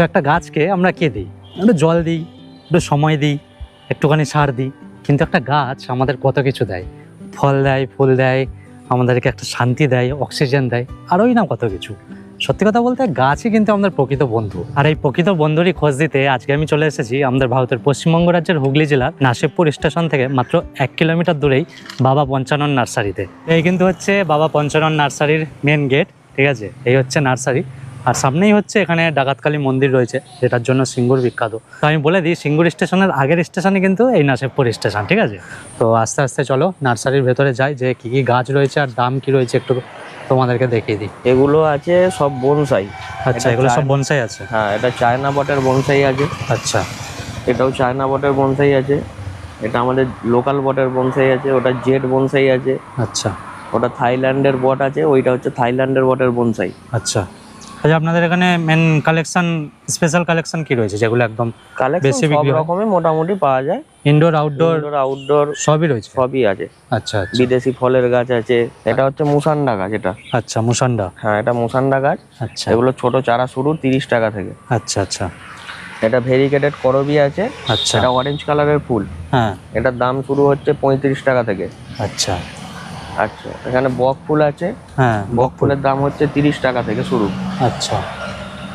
একটা গাছকে আমরা কে দিই? একটু জল দিই, একটু সময় দিই, একটুখানি সার দিই, কিন্তু একটা গাছ আমাদের কত কিছু দেয়। ফল দেয়, ফুল দেয়, আমাদেরকে একটা শান্তি দেয়, অক্সিজেন দেয়, আরোই না কত কিছু। সত্যি কথা বলতে গাছই কিন্তু আমাদের প্রকৃত বন্ধু। আর এই প্রকৃত বন্ধুরই খোঁজ দিতে আজকে আমি চলে এসেছি আমাদের ভারতের পশ্চিমবঙ্গ রাজ্যের হুগলি জেলার নাসিবপুর স্টেশন থেকে মাত্র 1 কিলোমিটার দূরেই বাবা পঞ্চানন নার্সারিতে। এই কিন্তু হচ্ছে বাবা পঞ্চানন নার্সারির মেন গেট, ঠিক আছে? এই হচ্ছে নার্সারি, আর সামনেই হচ্ছে এখানে ডাকাতকালী মন্দির রয়েছে, যেটার জন্য সিঙ্গুর বিখ্যাত। তো আমি বলে দিই, সিঙ্গুর স্টেশনের আগের স্টেশনে কিন্তু এই নাসিবপুর স্টেশন, ঠিক আছে? তো আস্তে আস্তে চলো নার্সারির ভেতরে যাই, যে কী কী গাছ রয়েছে আর দাম কি রয়েছে একটু তোমাদেরকে দেখিয়ে দিই। এগুলো আছে সব বনসাই। আচ্ছা, এগুলো সব বনসাই আছে? হ্যাঁ, এটা চায়না বটের বনসাই আছে। আচ্ছা, এটাও চায়না বটের বনসাই আছে। এটা আমাদের লোকাল বটের বনসাই আছে। ওটা জেড বনসাই আছে। আচ্ছা, ওটা থাইল্যান্ডের বট আছে। ওইটা হচ্ছে থাইল্যান্ডের বটের বনসাই। আচ্ছা। আচ্ছা, আপনাদের এখানে মেন কালেকশন, স্পেশাল কালেকশন কি রয়েছে যেগুলো একদম কালেকশন বেশি সব বিক্রি হয়? রকমই মোটামুটি পাওয়া যায়। ইনডোর, আউটডোর আউটডোর সবই রয়েছে? সবই আছে। আচ্ছা, আচ্ছা, বিদেশি ফলের গাছ আছে। এটা হচ্ছে মুসান্ডা গাছ। এটা আচ্ছা, মুসান্ডা। হ্যাঁ, এটা মুসান্ডা গাছ। আচ্ছা, এগুলো ছোট চারা শুরু 30 টাকা থেকে। আচ্ছা, আচ্ছা, এটা ভেরিকেটেড করবি আছে। আচ্ছা, এটা অরেঞ্জ কালারের ফুল। হ্যাঁ, এটার দাম শুরু হচ্ছে 35 টাকা থেকে। আচ্ছা, আচ্ছা, এখানে বক ফুল আছে। হ্যাঁ, বক ফুলের দাম হচ্ছে 30 টাকা থেকে শুরু। আচ্ছা,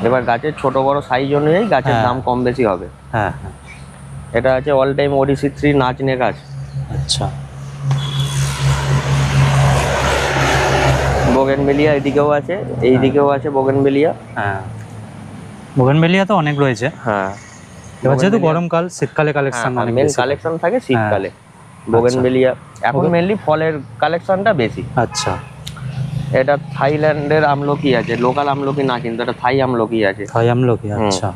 এবার গাছের ছোট বড় সাইজ অনুযায়ী গাছের হ্যাঁ। দাম কম বেশি হবে। হ্যাঁ, হ্যাঁ, এটা আছে অল টাইম ওডিসি 3 নাচনে গাছ। আচ্ছা, বোগেনভেলিয়া এদিকেও আছে, এইদিকেও আছে বোগেনভেলিয়া। হ্যাঁ। বোগেনভেলিয়া তো অনেক রয়েছে। হ্যাঁ, এবার যেহেতু গরমকাল, শীতকালে কালেকশন অনেক মেন বেশি। কালেকশন থাকে শীতকালে। বোগেনভেলিয়া এখন মেনলি ফলের কালেকশনটা বেশি। আচ্ছা, এটা থাইল্যান্ডের আমলকি আছে, লোকাল আমলকি না, কিন্তু এটা থাই আমলকি আছে। থাই আমলকি, আচ্ছা।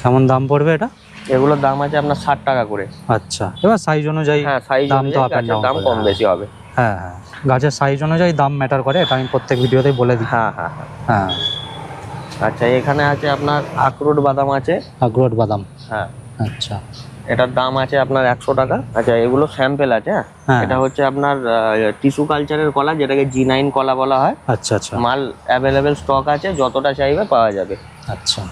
কেমন দাম পড়বে এটা? এগুলোর দাম আছে আপনার 60 টাকা করে। আচ্ছা, এবার সাইজ অনুযায়ী হ্যাঁ, সাইজ দাম তো অনুযায়ী আপ এন্ড গাছের ডাউন দাম কম বেশি হবে। হ্যাঁ, হ্যাঁ, গাছের সাইজ অনুযায়ী দাম ম্যাটার করে, এটা আমি প্রত্যেক ভিডিওতেই বলে দিই। হ্যাঁ, হ্যাঁ, হ্যাঁ। হ্যাঁ, আচ্ছা, এখানে আছে আপনার আখরোট বাদাম আছে। আখরোট বাদাম, হ্যাঁ, আচ্ছা, এটার দাম আছে আপনার 100 টাকা। আচ্ছা, এগুলো স্যাম্পেল আছে। হ্যাঁ। এটা হচ্ছে আপনার টিস্যু কালচারের কলা, যেটাকে G9 কলা বলা হয়। আচ্ছা, আচ্ছা, মাল অ্যাভেলেবেল স্টক আছে, যতটা চাইবে পাওয়া যাবে। আচ্ছা,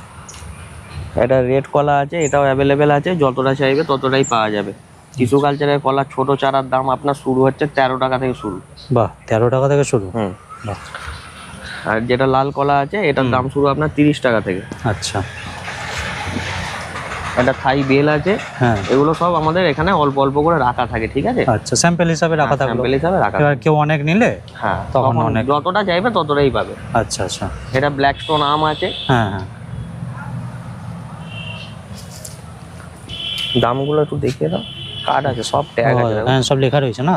এটা রেড কলা আছে, এটাও অ্যাভেলেবেল আছে, যতটা চাইবে ততটাই পাওয়া যাবে। টিস্যু কালচারের কলা ছোট চারার দাম আপনার শুরু হচ্ছে 13 টাকা থেকে শুরু। বাহ, 13 টাকা থেকে শুরু? হুম। বাহ, আর যেটা লাল কলা আছে, এটার দাম শুরু আপনার 30 টাকা থেকে। আচ্ছা, এটা থাই বেল আছে। হ্যাঁ, এগুলো সব আমাদের এখানে অল্প অল্প করে রাখা থাকে, ঠিক আছে? আচ্ছা, স্যাম্পল হিসাবে রাখা থাকলো। স্যাম্পল হিসাবে রাখা এবার কেউ অনেক নিলে হ্যাঁ, তখন তখন অনেক যতটা চাইবে ততটাই পাবে। আচ্ছা, আচ্ছা, এটা ব্ল্যাক স্টোন আম আছে। হ্যাঁ, হ্যাঁ, দামগুলো একটু দেখিয়ে দাও। কার্ড আছে, সব ট্যাগ আছে। হ্যাঁ, সব লেখা রয়েছে না?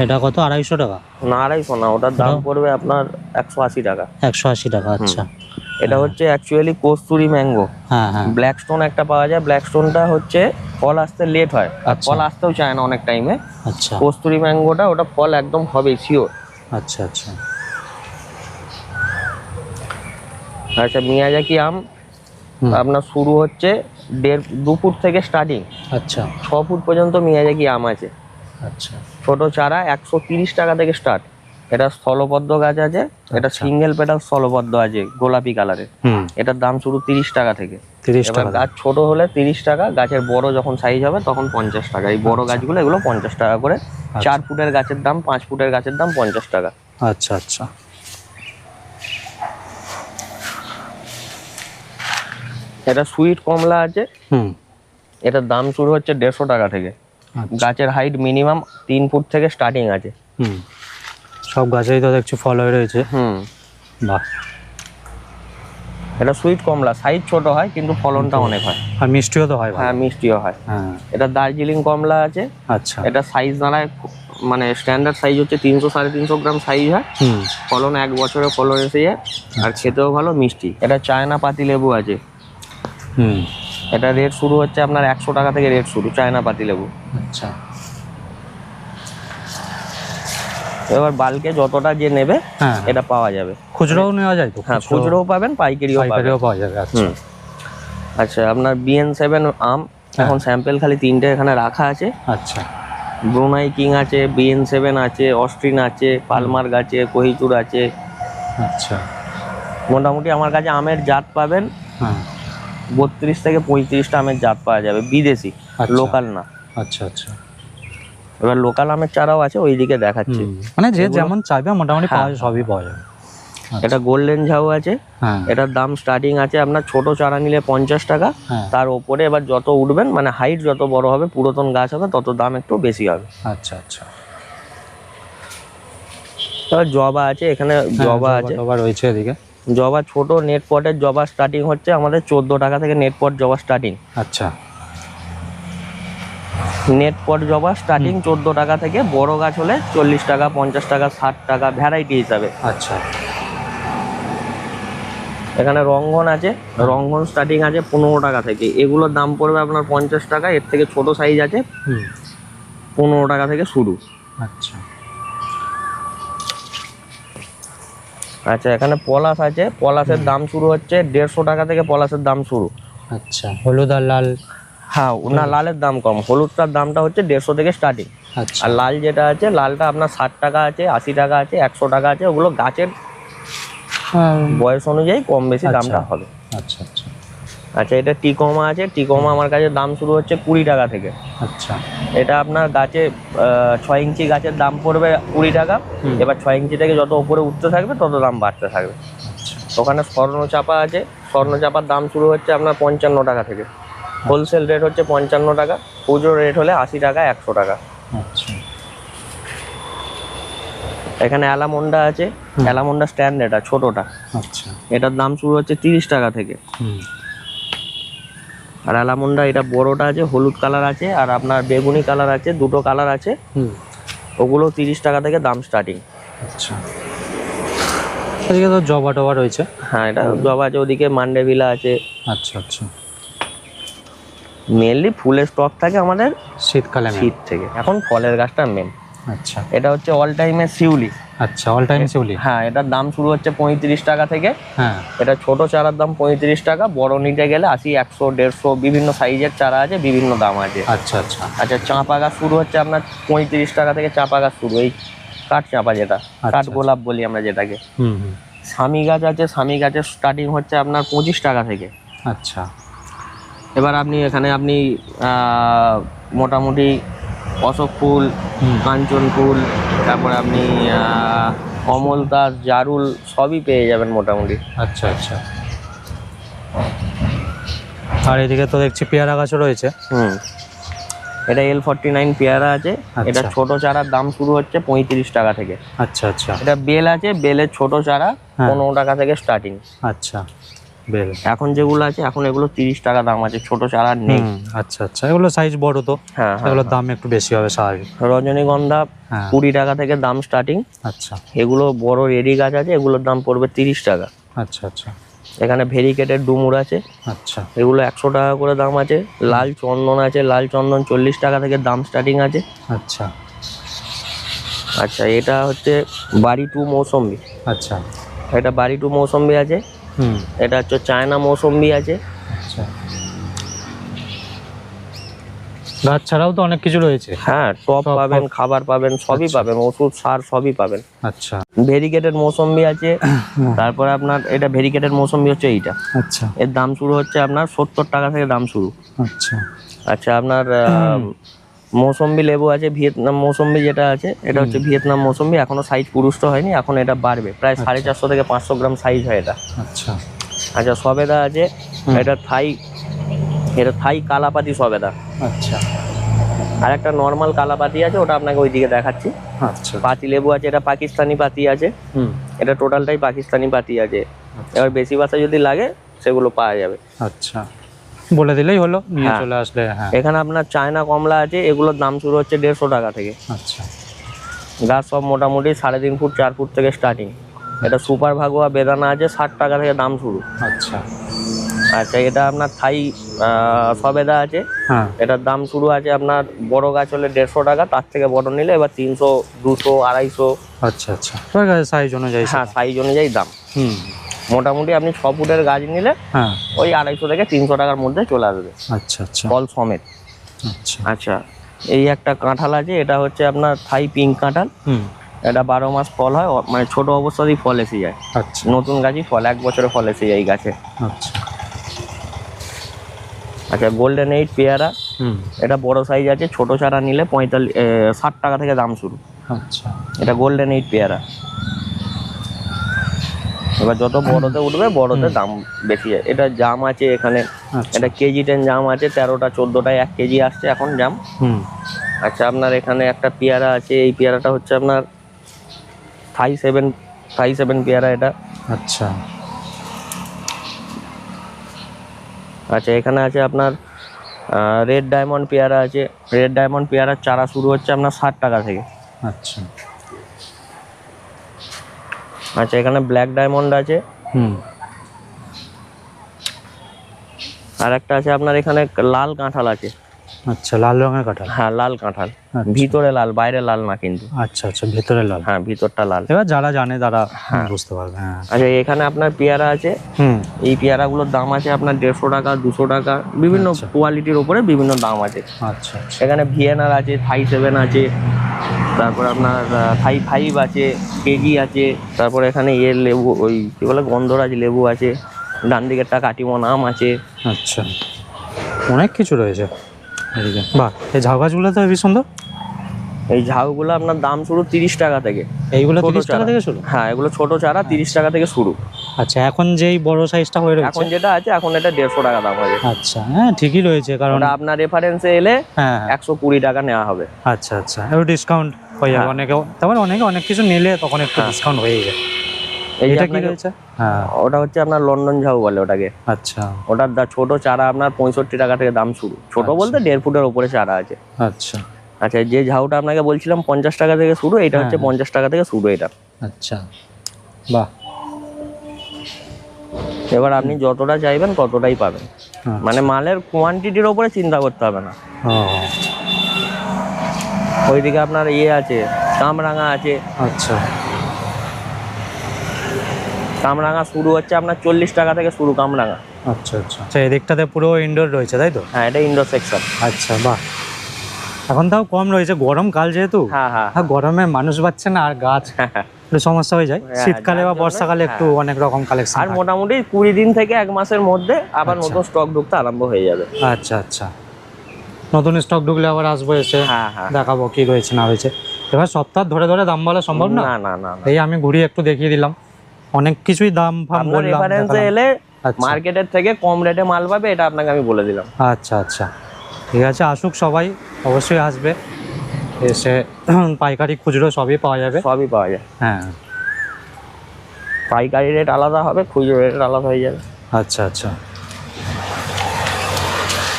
এটা কত? 250 টাকা? না, 250 না, ওটার দাম পড়বে আপনার 180 টাকা। 180 টাকা, আচ্ছা। এটা হচ্ছে অ্যাকচুয়ালি কস্তুরি ম্যাঙ্গো। হ্যাঁ, হ্যাঁ, ব্ল্যাক স্টোন একটা পাওয়া যায়। ব্ল্যাক স্টোনটা হচ্ছে ফল আসতে লেট হয়, আর আচ্ছা। ফল আসতেও চায় না অনেক টাইমে। আচ্ছা, কস্তুরি ম্যাঙ্গোটা ওটা ফল একদম হবে শিওর। আচ্ছা, আচ্ছা, আচ্ছা, মিয়াজাকি আম হুম, আপনার শুরু হচ্ছে 2 ফুট থেকে স্টার্টিং, আচ্ছা, 6 ফুট পর্যন্ত মিয়াজাকি আম আছে। আচ্ছা, ছোট চারা 130 টাকা থেকে স্টার্ট। এটা স্থলপদ্ম গাছ আছে। এটা আচ্ছা। সিঙ্গেল পেটাল স্থলপদ্ম আছে, গোলাপি কালারের। হুম, এটার দাম শুরু 30 টাকা থেকে। 30 এবার টাকা? গাছ ছোট হলে 30 টাকা, গাছের বড় যখন সাইজ হবে তখন 50 টাকা। এই বড় গাছগুলো এগুলো 50 টাকা করে। 4 ফুটের গাছের দাম, 5 ফুটের গাছের দাম 50 টাকা। আচ্ছা, আচ্ছা, এটা সুইট কমলা আছে। হুম, এটার দাম শুরু হচ্ছে 150 টাকা থেকে। আচ্ছা, গাছের হাইট মিনিমাম 3 ফুট থেকে স্টার্টিং আছে। হুম, সব গাছেই তো দেখছি ফল হয়ে রয়েছে। হুম। বাহ, এটা সুইট কমলা, সাইজ ছোট হয় কিন্তু ফলনটা অনেক হয়। আর মিষ্টিও তো হয় ভালো। হ্যাঁ, মিষ্টিও হয়। হ্যাঁ, এটা দার্জিলিং কমলা আছে। আচ্ছা, এটা সাইজ দাঁড়ায় মানে স্ট্যান্ডার্ড সাইজ হচ্ছে 300-350 গ্রাম সাইজ হয়। হুম, ফলন 1 বছরে ফলন এসে যায়, আর খেতেও ভালো, মিষ্টি। এটা চায়না পাতি লেবু আছে। হুম, এটা রেট শুরু হচ্ছে আপনার 100 টাকা থেকে রেট শুরু, চায়না পাতি লেবু। আচ্ছা, এবার বালকে যতটা যে নেবে হ্যাঁ, এটা পাওয়া যাবে। খুচরোও নেওয়া যায় তো? হ্যাঁ, খুচরোও পাবেন, পাইকারিও পাবেন। পাইকারিও পাওয়া যাবে, আচ্ছা। হুম। আচ্ছা, আপনার BN7 আম এখন স্যাম্পেল খালি 3টে এখানে রাখা আছে। আচ্ছা, ব্রুনাই কিং আছে, BN7 আছে, অস্ট্রিন আছে, পালমার গাছে, কোহিচুর আছে। আচ্ছা, মোটামুটি আমার কাছে আমের জাত পাবেন হ্যাঁ, 32 থেকে 35টা আমের জাত পাওয়া যাবে, বিদেশি, আচ্ছা। লোকাল না। আচ্ছা আচ্ছা। এবার লোকাল আমের চারাও আছে, ওইদিকে দেখাচ্ছি। মানে যে এগুলো- যেমন চাইবে মোটামুটি হ্যাঁ, সবই পাওয়া যাবে। এটা গোল্ডেন ঝাউ আছে, হ্যাঁ এটার দাম স্টার্টিং আছে আপনার ছোট চারা নিলে 50 টাকা। হ্যাঁ। তার ওপরে এবার যত উঠবেন, মানে হাইট যত বড় হবে, পুরাতন গাছ হবে, তত দাম একটু বেশি হবে। আচ্ছা আচ্ছা। এবার জবা আছে, এখানে জবা আছে, জবা রয়েছে এদিকে। জবা ছোট নেট পটের জবা স্টার্টিং হচ্ছে আমাদের 14 টাকা থেকে নেট পট জবা স্টার্টিং। আচ্ছা। নেট পট জবা স্টার্টিং 14 টাকা থেকে, বড় গাছ হলে 40 টাকা, 50 টাকা, 60 টাকা, ভ্যারাইটি হিসাবে। আচ্ছা। এখানে রঙ্গন আছে, রঙ্গন স্টার্টিং আছে 15 টাকা থেকে, এগুলোর দাম পড়বে আপনার 50 টাকা। এর থেকে ছোট সাইজ আছে 15 টাকা থেকে শুরু। আচ্ছা আচ্ছা, এখানে পলাশ আছে, পলাশের দাম শুরু হচ্ছে 150 টাকা থেকে, পলাশের দাম শুরু। আচ্ছা। হলুদ আর লাল। হ্যাঁ, না লালের দাম কম, হলুদটার দামটা হচ্ছে 150 থেকে স্টার্টিং। আচ্ছা। আর লাল যেটা আছে, লালটা আপনার 60 টাকা আছে, 80 টাকা আছে, 100 টাকা আছে। ওগুলো গাছের বয়স অনুযায়ী কম বেশি দামটা হবে। আচ্ছা আচ্ছা। আচ্ছা, এটা টিকোমা আছে, টিকোমা আমার কাছে দাম শুরু হচ্ছে 20 টাকা থেকে। আচ্ছা। এটা আপনার গাছে 6 ইঞ্চি গাছের দাম পড়বে 20 টাকা। এবার 6 ইঞ্চি থেকে যত উপরে উঠতে থাকবে তত দাম বাড়তে থাকবে। ওখানে স্বর্ণচাপা আছে, স্বর্ণচাপার দাম শুরু হচ্ছে আপনার 55 টাকা থেকে, হোলসেল রেট হচ্ছে 55 টাকা, খুচরো রেট হলে 80 টাকা, 100 টাকা। আচ্ছা। এখানে অ্যালামন্ডা আছে, অ্যালামন্ডা স্ট্যান্ড, এটা ছোটটা, আচ্ছা। এটার দাম শুরু হচ্ছে 30 টাকা থেকে। আর অ্যালামন্ডা এটা বড়টা আছে, হলুদ কালার আছে আর আপনার বেগুনি কালার আছে, দুটো কালার আছে। ওগুলো 30 টাকা থেকে দাম স্টার্টিং। আচ্ছা। এদিকে তো জবা টবা রয়েছে। হ্যাঁ, এটা জবা আছে, ওদিকে মান্ডেভিলা আছে। আচ্ছা আচ্ছা। মেনলি ফুলের স্টক থাকে আমাদের শীতকালে শীত থেকে, এখন ফলের গাছটা মেন। আচ্ছা। এটা হচ্ছে অল টাইমের শিউলি। আচ্ছা, অল টাইম শিউলি। হ্যাঁ, এটার দাম শুরু হচ্ছে 35 টাকা থেকে। হ্যাঁ। এটা ছোট চারার দাম 35 টাকা, বড় নিতে গেলে 80, 100, 150 বিভিন্ন সাইজের চারা আছে, বিভিন্ন দাম আছে। আচ্ছা আচ্ছা। আচ্ছা, চাঁপা গাছ শুরু হচ্ছে আপনার 35 টাকা থেকে, চাঁপা গাছ শুরু, এই কাঠ চাঁপা যেটা, কাঠ গোলাপ বলি আমরা যেটাকে। স্বামী গাছ আছে, স্বামী গাছের স্টার্টিং হচ্ছে আপনার 25 টাকা থেকে। আচ্ছা। এবার আপনি এখানে আপনি মোটামুটি অশোক ফুল, কাঞ্চন ফুল, তারপরে আপনি অমলতাস, জারুল সবই পেয়ে যাবেন মোটামুটি। আচ্ছা আচ্ছা। আর এদিকে তো দেখছি পেয়ারা গাছও রয়েছে। এটা L49 পেয়ারা আছে। এটা ছোট চারার দাম শুরু হচ্ছে 35 টাকা থেকে। আচ্ছা আচ্ছা। এটা বেল আছে, বেলের ছোট চারা 15 টাকা থেকে স্টার্টিং। আচ্ছা, বেল। এখন যেগুলো আছে, এখন এগুলো 30 টাকা দাম আছে, ছোট চারা নেই। আচ্ছা আচ্ছা, এগুলো সাইজ বড় তো। হ্যাঁ, এগুলোর দাম একটু বেশি হবে স্বাভাবিক। রজনীগন্ধা 20 টাকা থেকে দাম স্টার্টিং। আচ্ছা। এগুলো বড় রেডি গাছ আছে, এগুলোর দাম পড়বে 30 টাকা। আচ্ছা আচ্ছা। এখানে ভেরিকেটের ডুমুর আছে। আচ্ছা। এগুলো 100 টাকা করে দাম আছে। লাল চন্দন আছে, লাল চন্দন 40 টাকা থেকে দাম স্টার্টিং আছে। আচ্ছা আচ্ছা, এটা হচ্ছে বাড়ি টু মৌসম্বি। আচ্ছা। এটা বাড়ি টু মৌসম্বি আছে। এটা হচ্ছে চায়না মৌসম্বি আছে। আচ্ছা। গাছ ছাড়াও তো অনেক কিছু রয়েছে। হ্যাঁ, টপ পাবেন, খাবার পাবেন, সবই পাবেন, ওষুধ সার সবই পাবেন। আচ্ছা। ভেরিকেটেড মৌসম্বি আছে। তারপরে আপনার এটা ভেরিকেটেড মৌসম্বি হচ্ছে এইটা। আচ্ছা। এর দাম শুরু হচ্ছে আপনার 70 টাকা থেকে দাম শুরু। আচ্ছা। আচ্ছা, আপনার মৌসম্বি লেবু আছে, ভিয়েতনাম মৌসম্বি যেটা আছে, এটা হচ্ছে ভিয়েতনাম মৌসম্বি। এখনো সাইজ পুরুষ্ট হয়নি, এখন এটা বাড়বে, প্রায় 450 থেকে 500 গ্রাম সাইজ হয় এটা। আচ্ছা। আচ্ছা, সবেদা আছে। এটা থাই কালাপাতি সবেদা। আচ্ছা। আর একটা নর্মাল কালাপাতি আছে, ওটা আপনাকে ওইদিকে দেখাচ্ছি। আচ্ছা। পাতি লেবু আছে, এটা পাকিস্তানি পাতি আছে। এটা টোটালটাই পাকিস্তানি পাতি আছে। এবার বেশি বাসা যদি লাগে সেগুলো পাওয়া যাবে। আচ্ছা, বলে দিলেই হলো, নিয়ে চলে আসলে। হ্যাঁ, এখানে আপনার চায়না কমলা আছে, এগুলোর দাম শুরু হচ্ছে 150 টাকা থেকে। আচ্ছা। গাছ সব মোটামুটি 3.5 ফুট 4 ফুট থেকে স্টার্টিং। এটা সুপার ভাগুয়া বেদানা আছে, 60 টাকা থেকে দাম শুরু। আচ্ছা। আচ্ছা, এটা আপনার থাই সবেদা আছে। হ্যাঁ, এটার দাম শুরু আছে আপনার বড় গাছ হলে 150 টাকা, তার থেকে বড় নিলে এবার 300, 200, 250। আচ্ছা আচ্ছা, সাইজ অনুযায়ী। হ্যাঁ, সাইজ অনুযায়ী দাম। মোটামুটি আপনি 6 ফুটের গাছ নিলে ওই 250 থেকে 300 টাকার মধ্যে চলে আসবে। আচ্ছা আচ্ছা, ফল সমেত। আচ্ছা আচ্ছা, এই একটা কাঁঠাল আছে, এটা হচ্ছে আপনার থাই পিঙ্ক কাঁঠাল। এটা 12 মাস ফল হয়, মানে ছোট অবস্থাতেই ফল এসে যায়। আচ্ছা, নতুন গাছই ফল, 1 বছরে ফল এসে যায় এই গাছে। আচ্ছা। আচ্ছা গোল্ডেন 8 পেয়ারা, হুম, এটা বড় সাইজ আছে, ছোট চারা নিলে 60 টাকা থেকে দাম শুরু। আচ্ছা এটা গোল্ডেন 8 পেয়ারা। এবার যত বড়তে উঠবে বড়তে দাম বেশি যায়। এটা জাম আছে এখানে, আচ্ছা এটা কেজি 10 জাম আছে, 13টা 14টায় 1 কেজি আসছে এখন জাম। হুম, আচ্ছা আপনার এখানে একটা পেয়ারা আছে, এই পেয়ারাটা হচ্ছে আপনার থাই সেভেন পেয়ারা এটা। আচ্ছা আচ্ছা এখানে আছে আপনার রেড ডায়মন্ড পেয়ারা আছে। রেড ডায়মন্ড পেয়ারার চারা শুরু হচ্ছে আপনার 60 টাকা থেকে। আচ্ছা আচ্ছা এখানে ব্ল্যাক ডায়মন্ড আছে, হুম, আর একটা আছে আপনার এখানে লাল কাঁঠাল আছে। আচ্ছা লাল রঙের কাঁঠাল, হ্যাঁ লাল কাঁঠাল, আচ্ছা। ভিতরে লাল বাইরে লাল না কিন্তু। আচ্ছা আচ্ছা ভেতরে লাল, হ্যাঁ ভিতরটা লাল। এবার যারা জানে তারা বুঝতে পারবে। হ্যাঁ আচ্ছা এখানে আপনার পেয়ারা আছে, হুম, এই পেয়ারাগুলোর দাম আছে আপনার 150 টাকা 200 টাকা, বিভিন্ন আচ্ছা। কোয়ালিটির উপরে বিভিন্ন দাম আছে। আচ্ছা আচ্ছা এখানে ভিয়েনার আছে, থাই 7 আছে, তারপর আপনার থাই 5 আছে, কেজি আছে, তারপর এখানে লেবু ওই কি বলে গন্ধরাজ লেবু আছে, ডান দিকেরটা কাটিমন আম আছে। আচ্ছা অনেক কিছু রয়েছে এদিকে। বাহ, এই ঝাউ গাছগুলো তো হেবি সুন্দর। এই ঝাউগুলো আপনার দাম শুরু 30 টাকা থেকে। এইগুলো ছোট 30 টাকা চারা। থেকে শুরু? হ্যাঁ এগুলো ছোট চারা 30 টাকা থেকে শুরু। আচ্ছা এখন যেই বড় সাইজটা হয়ে রয়েছে এখন যেটা আছে এখন এটা 150 টাকা দাম হয়ে যাবে। আচ্ছা হ্যাঁ ঠিকই রয়েছে, কারণ ওটা আপনার রেফারেন্সে এলে হ্যাঁ 120 টাকা নেওয়া হবে। আচ্ছা আচ্ছা একটু ডিসকাউন্ট হয়ে যাবে হ্যাঁ। অনেকে, তারপরে অনেকে অনেক কিছু নিলে তখন একটু ডিসকাউন্ট হয়ে যায়। এই যে এটা কি আপনাকে- রয়েছে? হ্যাঁ ওটা হচ্ছে আপনার লন্ডন ঝাউ বলে ওটাকে। আচ্ছা ওটার ছোট চারা আপনার 65 টাকা থেকে দাম শুরু। ছোট আচ্ছা। বলতে 1.5 ফুটের উপরে চারা আছে। আচ্ছা আচ্ছা যে ঝাউটা আপনাকে বলছিলাম 50 টাকা থেকে শুরু, এটা হচ্ছে হ্যাঁ। 50 টাকা থেকে শুরু এটা। আচ্ছা বাহ, এবার আপনি যতটা চাইবেন ততটাই পাবেন, আচ্ছা। মানে মালের কোয়ান্টিটির ওপরে চিন্তা করতে হবে না। ও ওইদিকে আপনার আছে কামরাঙা আছে। আচ্ছা কামরাঙা শুরু হচ্ছে আপনার 40 টাকা থেকে শুরু কামরাঙা। আচ্ছা আচ্ছা আচ্ছা এদিকটাতে পুরো ইনডোর রয়েছে তাই তো? হ্যাঁ এটা ইনডোর সেকশন। আচ্ছা বাহ, এখন তাও কম রয়েছে, গরমকাল যেহেতু। হ্যাঁ হ্যাঁ হ্যাঁ গরমে মানুষ পাচ্ছে না আর গাছ একটু সমস্যা হয়ে যায়। হ্যাঁ, শীতকালে যার বা জন্য- বর্ষাকালে একটু অনেক রকম কালেকশন। আর মোটামুটি 20 দিন থেকে 1 মাসের মধ্যে আবার আচ্ছা। নতুন স্টক ঢুকতে আরম্ভ হয়ে যাবে। আচ্ছা আচ্ছা নতুন স্টক ঢুকলে আবার আসবো, এসে হ্যাঁ হ্যাঁ দেখাবো কি রয়েছে না রয়েছে। এবার সপ্তাহ ধরে ধরে দাম বলা সম্ভব না। না না না না। এই আমি ঘুরিয়ে একটু দেখিয়ে দিলাম, অনেক কিছুই দাম ফাম আপনার বললাম, রেফারেন্সে দেখালাম। এলে আচ্ছা মার্কেটের থেকে কম রেটে মাল পাবে, এটা আপনাকে আমি বলে দিলাম। আচ্ছা আচ্ছা ঠিক আছে, আসুক সবাই, অবশ্যই আসবে, এসে পাইকারি খুচরো সবই পাওয়া যাবে। সবই পাওয়া যায়। হ্যাঁ পাইকারি রেট আলাদা হবে, খুচরো রেট আলাদা হয়ে যাবে। আচ্ছা আচ্ছা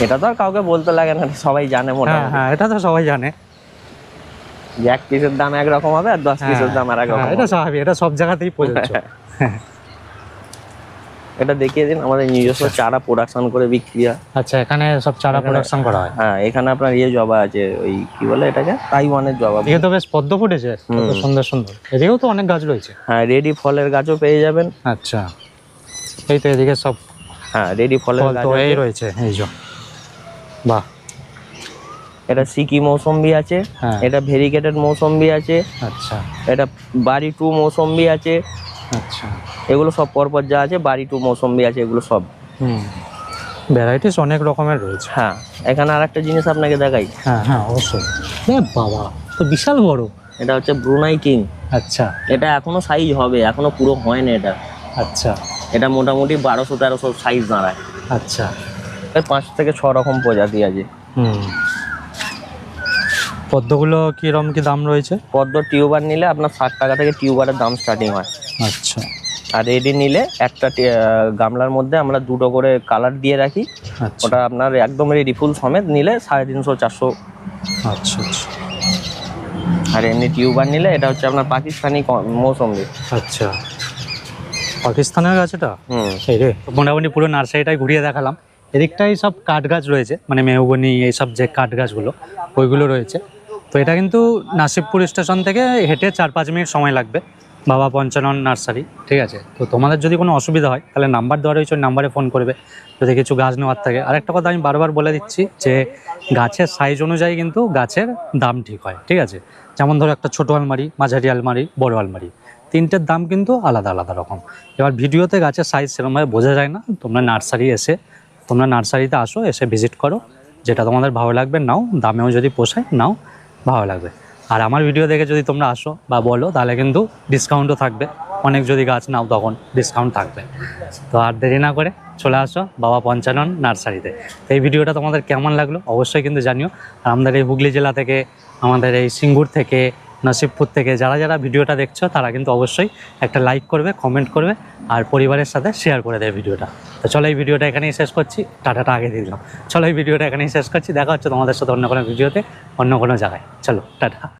এটা তো আর কাউকে বলতে লাগে না, সবাই জানে হ্যাঁ মোটামুটি। হ্যাঁ এটা তো সবাই জানে। যে 1 পিসের দাম একরকম হবে আর 10 পিসের দাম আর এক রকম হ্যাঁ, এটা হবে। স্বাভাবিক, এটা সব জায়গাতেই প্রযোজ্য। এটা দেখিয়ে দিন, আমাদের নিজস্ব চারা প্রোডাকশন করে বিক্রি হয়। আচ্ছা এখানে সব চারা প্রোডাকশন করা হয়। হ্যাঁ এখানে আপনার জবা আছে, ওই কি বলে এটাকে, তাইওয়ানের জবা। এদিকে তো বেশ পদ্ম ফুটেছে, কত সুন্দর সুন্দর। এদিকেও তো অনেক গাছ রয়েছে। হ্যাঁ রেডি ফলের গাছও পেয়ে যাবেন। আচ্ছা এই তো এদিকে সব হ্যাঁ রেডি ফলের ফল গাছ তো আছে। এই রয়েছে, এই যে বাহ। এটা সিকি মৌসম্বি আছে, হ্যাঁ। এটা ভেরিকেটেড মৌসম্বি আছে, আচ্ছা এটা বাড়ি 2 মৌসম্বি আছে। আচ্ছা এগুলো সব পরপর যা আছে, বাড়ি 2 মৌসম্বি আছে, এগুলো সব। হুম ভ্যারাইটিস অনেক রকমের রয়েছে। হ্যাঁ এখানে আর একটা জিনিস আপনাকে দেখাই, হ্যাঁ হ্যাঁ অবশ্যই। এ বাবা তো বিশাল বড়। এটা হচ্ছে ব্রুনাই কিং। আচ্ছা এটা এখনো সাইজ হবে, এখনো পুরো হয় না এটা। আচ্ছা এটা মোটামুটি 1200-1300 সাইজ দাঁড়ায়। আচ্ছা এর 5 থেকে 6 রকম প্রজাতি আছে। হুম পদ্মগুলো কিরম কি দাম রয়েছে? পদ্ম টিউবার নিলে আপনার 60 টাকা থেকে টিউবারের দাম স্টার্টিং হয়। আচ্ছা আর রেডি নিলে একটা গামলার মধ্যে আমরা 2টো করে কালার দিয়ে রাখি, আচ্ছা ওটা আপনার একদম রেডি ফুল সমেত নিলে 350-400। আচ্ছা আচ্ছা আর এমনি টিউবার নিলে এটা হচ্ছে আপনার পাকিস্তানি মৌসম্বি। আচ্ছা পাকিস্তানের গাছ এটা? হুম এই রে মোটামুটি পুরো নার্সারিটাই ঘুরিয়ে দেখালাম। এদিকটাই সব কাঠ গাছ রয়েছে, মানে মেহগনি এইসব যে কাঠ গাছগুলো ওইগুলো রয়েছে। তো এটা কিন্তু নাসিবপুর স্টেশন থেকে হেঁটে 4-5 মিনিট সময় লাগবে, বাবা পঞ্চানন নার্সারি। ঠিক আছে, তো তোমাদের যদি কোনো অসুবিধা হয় তাহলে নাম্বার দেওয়া রয়েছে, ওই নাম্বারে ফোন করবে যদি কিছু গাছ নেওয়ার থাকে। আরেকটা কথা আমি বারবার বলে দিচ্ছি যে গাছের সাইজ অনুযায়ী কিন্তু গাছের দাম ঠিক হয়। ঠিক আছে, যেমন ধরো একটা ছোটো আলমারি, মাঝারি আলমারি, বড় আলমারি, তিনটের দাম কিন্তু আলাদা আলাদা রকম। এবার ভিডিওতে গাছের সাইজ সেরকমভাবে বোঝা যায় না, তোমরা নার্সারি এসে তোমরা নার্সারিতে আসো, এসে ভিজিট করো, যেটা তোমাদের ভালো লাগবে নাও, দামেও যদি পোষায় নাও, ভালো লাগবে। আর আমার ভিডিও দেখে যদি তোমরা আসো বা বলো তাহলে কিন্তু ডিসকাউন্টও থাকবে, অনেক যদি গাছ নাও তখন ডিসকাউন্ট থাকবে। তো আর দেরি না করে চলে আসো বাবা পঞ্চানন নার্সারিতে। তো এই ভিডিওটা তোমাদের কেমন লাগলো অবশ্যই কিন্তু জানিও। আর আমাদের এই হুগলি জেলা থেকে, আমাদের এই সিঙ্গুর থেকে, নসিবপুর থেকে যারা যারা ভিডিওটা দেখছো তারা কিন্তু অবশ্যই একটা লাইক করবে, কমেন্ট করবে আর পরিবারের সাথে শেয়ার করে দেয় ভিডিওটা। তো চলো এই ভিডিওটা এখানেই শেষ করছি, টাটাটা আগে দিয়ে দিলাম। চলো এই ভিডিওটা এখানেই শেষ করছি, দেখা হচ্ছে তোমাদের সাথে অন্য কোনো ভিডিওতে, অন্য কোনো জায়গায়। চলো টাটা।